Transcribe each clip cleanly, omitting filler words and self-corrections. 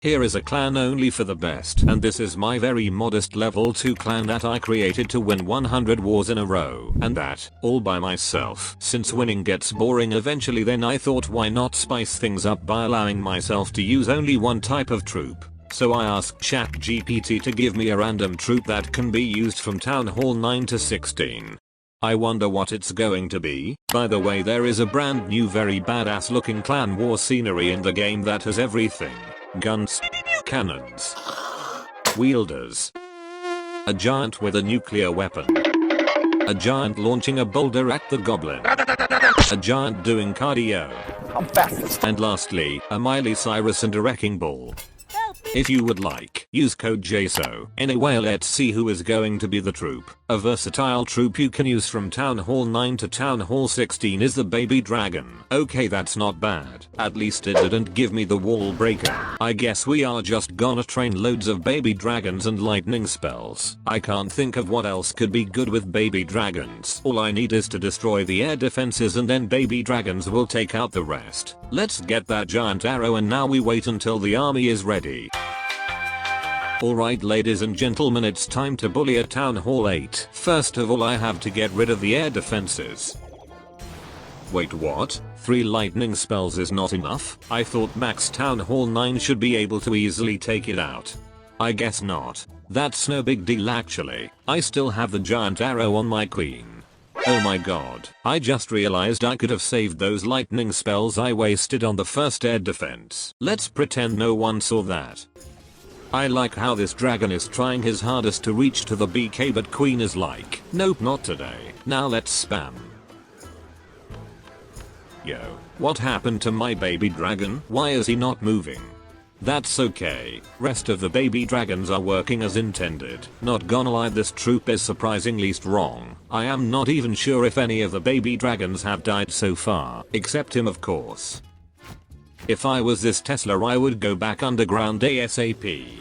Here is a clan only for the best, and this is my very modest level 2 clan that I created to win 100 wars in a row, and that, all by myself. Since winning gets boring eventually, then I thought why not spice things up by allowing myself to use only one type of troop. So I asked ChatGPT to give me a random troop that can be used from Town Hall 9 to 16. I wonder what it's going to be. By the way, there is a brand new very badass looking clan war scenery in the game that has everything. Guns, cannons, wielders, a giant with a nuclear weapon, a giant launching a boulder at the goblin, a giant doing cardio, I'm fast. and lastly, a Miley Cyrus and a wrecking ball. If you would like, use code Jaso. Anyway, let's see who is going to be the troop. A versatile troop you can use from Town Hall 9 to Town Hall 16 is the Baby Dragon. Okay, that's not bad. At least it didn't give me the wall breaker. I guess we are just gonna train loads of baby dragons and lightning spells. I can't think of what else could be good with baby dragons. All I need is to destroy the air defenses and then baby dragons will take out the rest. Let's get that giant arrow, and now we wait until the army is ready. Alright ladies and gentlemen, it's time to bully a Town Hall 8. First of all, I have to get rid of the air defenses. Wait, what? 3 lightning spells is not enough? I thought max Town Hall 9 should be able to easily take it out. I guess not. That's no big deal actually. I still have the giant arrow on my queen. Oh my god, I just realized I could have saved those lightning spells I wasted on the first air defense. Let's pretend no one saw that. I like how this dragon is trying his hardest to reach to the BK, but queen is like, nope, not today. Now let's spam. Yo, what happened to my baby dragon? Why is he not moving? That's okay. Rest of the baby dragons are working as intended. Not gonna lie, this troop is surprisingly strong. I am not even sure if any of the baby dragons have died so far, except him of course. If I was this Tesla, I would go back underground ASAP.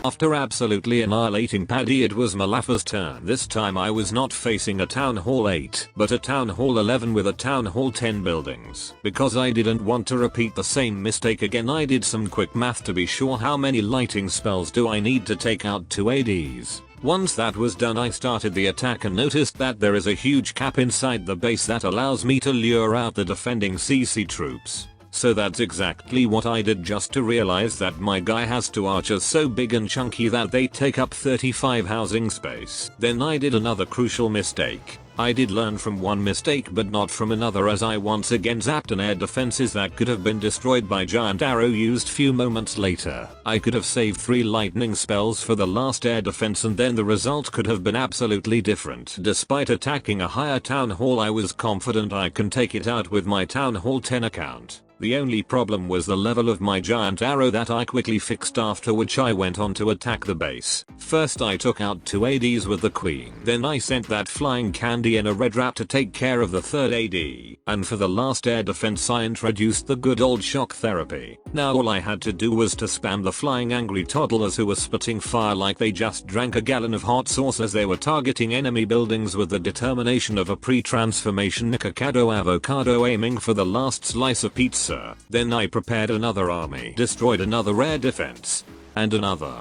After absolutely annihilating Paddy, it was Malafa's turn. This time I was not facing a Town Hall 8, but a Town Hall 11 with a Town Hall 10 buildings. Because I didn't want to repeat the same mistake again, I did some quick math to be sure how many lighting spells do I need to take out 2 ADs. Once that was done, I started the attack and noticed that there is a huge cap inside the base that allows me to lure out the defending CC troops. So that's exactly what I did, just to realize that my guy has 2 archers so big and chunky that they take up 35 housing space. Then I did another crucial mistake. I did learn from one mistake but not from another, as I once again zapped an air defenses that could have been destroyed by giant arrow used few moments later. I could have saved 3 lightning spells for the last air defense and then the result could have been absolutely different. Despite attacking a higher Town Hall, I was confident I can take it out with my Town Hall 10 account. The only problem was the level of my giant arrow that I quickly fixed, after which I went on to attack the base. First I took out 2 ADs with the queen, then I sent that flying candy in a red wrap to take care of the 3rd AD, and for the last air defense I introduced the good old shock therapy. Now all I had to do was to spam the flying angry toddlers who were spitting fire like they just drank a gallon of hot sauce as they were targeting enemy buildings with the determination of a pre-transformation Nikocado avocado aiming for the last slice of pizza. Then I prepared another army, destroyed another air defense, and another,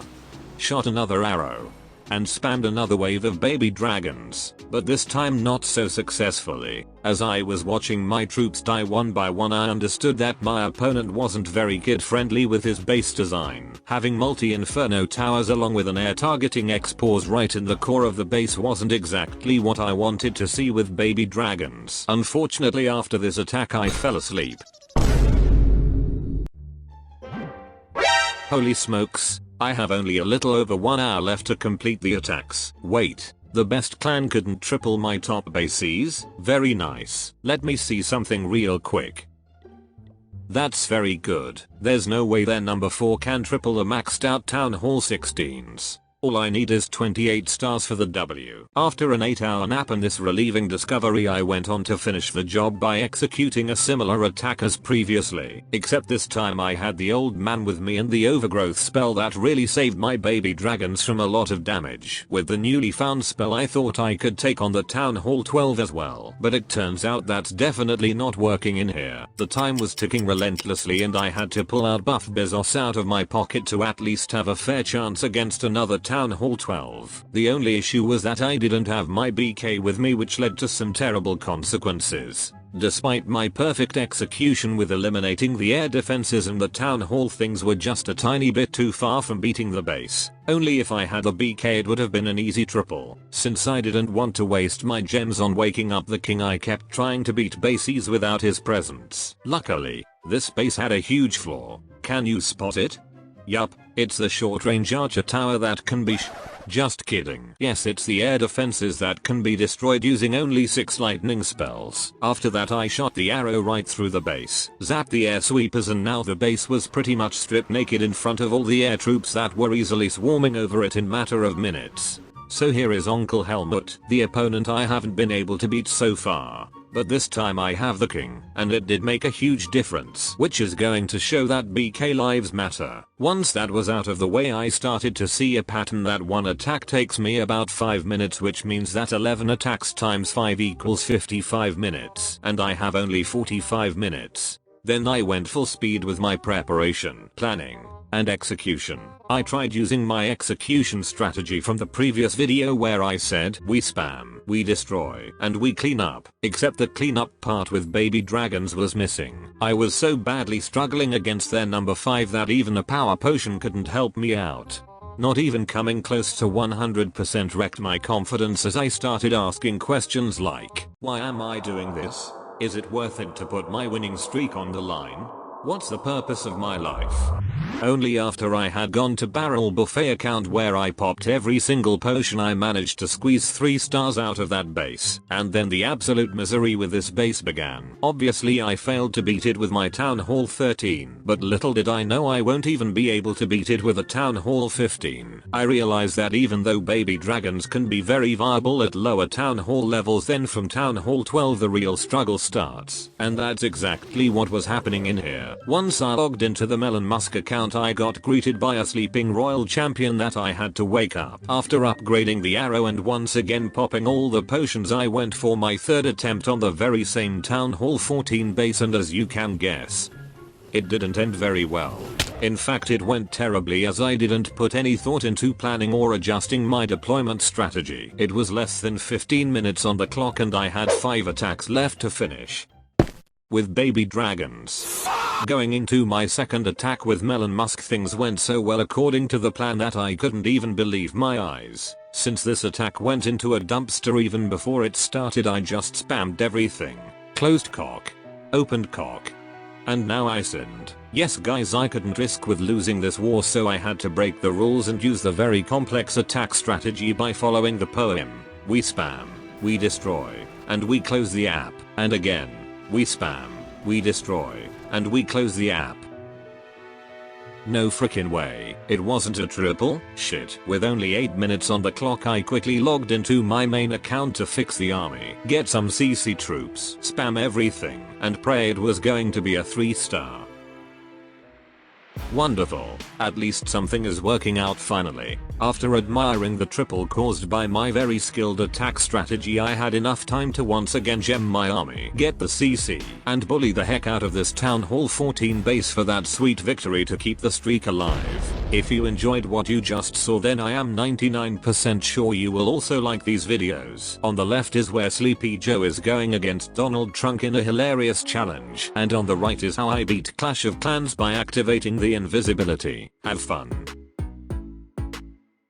shot another arrow, and spammed another wave of baby dragons, but this time not so successfully. As I was watching my troops die one by one, I understood that my opponent wasn't very kid friendly with his base design. Having multi-inferno towers along with an air targeting X-pause right in the core of the base wasn't exactly what I wanted to see with baby dragons. Unfortunately, after this attack I fell asleep. Holy smokes, I have only a little over 1 hour left to complete the attacks. Wait, the best clan couldn't triple my top bases? Very nice. Let me see something real quick. That's very good. There's no way their number 4 can triple the maxed out Town Hall 16s. All I need is 28 stars for the W. After an 8-hour nap and this relieving discovery, I went on to finish the job by executing a similar attack as previously, except this time I had the old man with me and the overgrowth spell that really saved my baby dragons from a lot of damage. With the newly found spell I thought I could take on the Town Hall 12 as well, but it turns out that's definitely not working in here. The time was ticking relentlessly and I had to pull out buff Bezos out of my pocket to at least have a fair chance against another Town Hall 12. The only issue was that I didn't have my BK with me, which led to some terrible consequences. Despite my perfect execution with eliminating the air defenses and the Town Hall, things were just a tiny bit too far from beating the base. Only if I had a BK it would have been an easy triple. Since I didn't want to waste my gems on waking up the king, I kept trying to beat bases without his presence. Luckily, this base had a huge flaw. Can you spot it? Yup, it's the short range archer tower that can be just kidding. Yes, it's the air defenses that can be destroyed using only 6 lightning spells. After that I shot the arrow right through the base, zapped the air sweepers, and now the base was pretty much stripped naked in front of all the air troops that were easily swarming over it in matter of minutes. So here is Uncle Helmut, the opponent I haven't been able to beat so far. But this time I have the king, and it did make a huge difference, which is going to show that BK lives matter. Once that was out of the way, I started to see a pattern that one attack takes me about 5 minutes, which means that 11 attacks times 5 equals 55 minutes, and I have only 45 minutes. Then I went full speed with my preparation, planning, and execution. I tried using my execution strategy from the previous video where I said we spam, we destroy, and we clean up, except the cleanup part with baby dragons was missing. I was so badly struggling against their number 5 that even a power potion couldn't help me out. Not even coming close to 100% wrecked my confidence as I started asking questions like, why am I doing this? Is it worth it to put my winning streak on the line? What's the purpose of my life? Only after I had gone to barrel buffet account where I popped every single potion I managed to squeeze 3 stars out of that base, and then the absolute misery with this base began. Obviously I failed to beat it with my Town Hall 13, but little did I know I won't even be able to beat it with a Town Hall 15. I realized that even though baby dragons can be very viable at lower Town Hall levels, then from Town Hall 12 the real struggle starts. And that's exactly what was happening in here. Once I logged into the Melon Musk account, I got greeted by a sleeping royal champion that I had to wake up. After upgrading the arrow and once again popping all the potions, I went for my 3rd attempt on the very same Town Hall 14 base, and as you can guess, it didn't end very well. In fact, it went terribly as I didn't put any thought into planning or adjusting my deployment strategy. It was less than 15 minutes on the clock and I had 5 attacks left to finish with baby dragons. Going into my 2nd attack with Melon Musk, things went so well according to the plan that I couldn't even believe my eyes. Since this attack went into a dumpster even before it started, I just spammed everything. Closed CoC, opened CoC, and now I sinned. Yes guys, I couldn't risk with losing this war, so I had to break the rules and use the very complex attack strategy by following the poem. We spam, we destroy, and we close the app, and again, we spam, we destroy, and we close the app. No frickin' way, it wasn't a triple? Shit. With only 8 minutes on the clock, I quickly logged into my main account to fix the army, get some CC troops, spam everything, and pray it was going to be a 3-star. Wonderful, at least something is working out finally. After admiring the triple caused by my very skilled attack strategy, I had enough time to once again gem my army, get the CC, and bully the heck out of this Town Hall 14 base for that sweet victory to keep the streak alive. If you enjoyed what you just saw, then I am 99% sure you will also like these videos. On the left is where Sleepy Joe is going against Donald Trump in a hilarious challenge, and on the right is how I beat Clash of Clans by activating the invisibility. Have fun.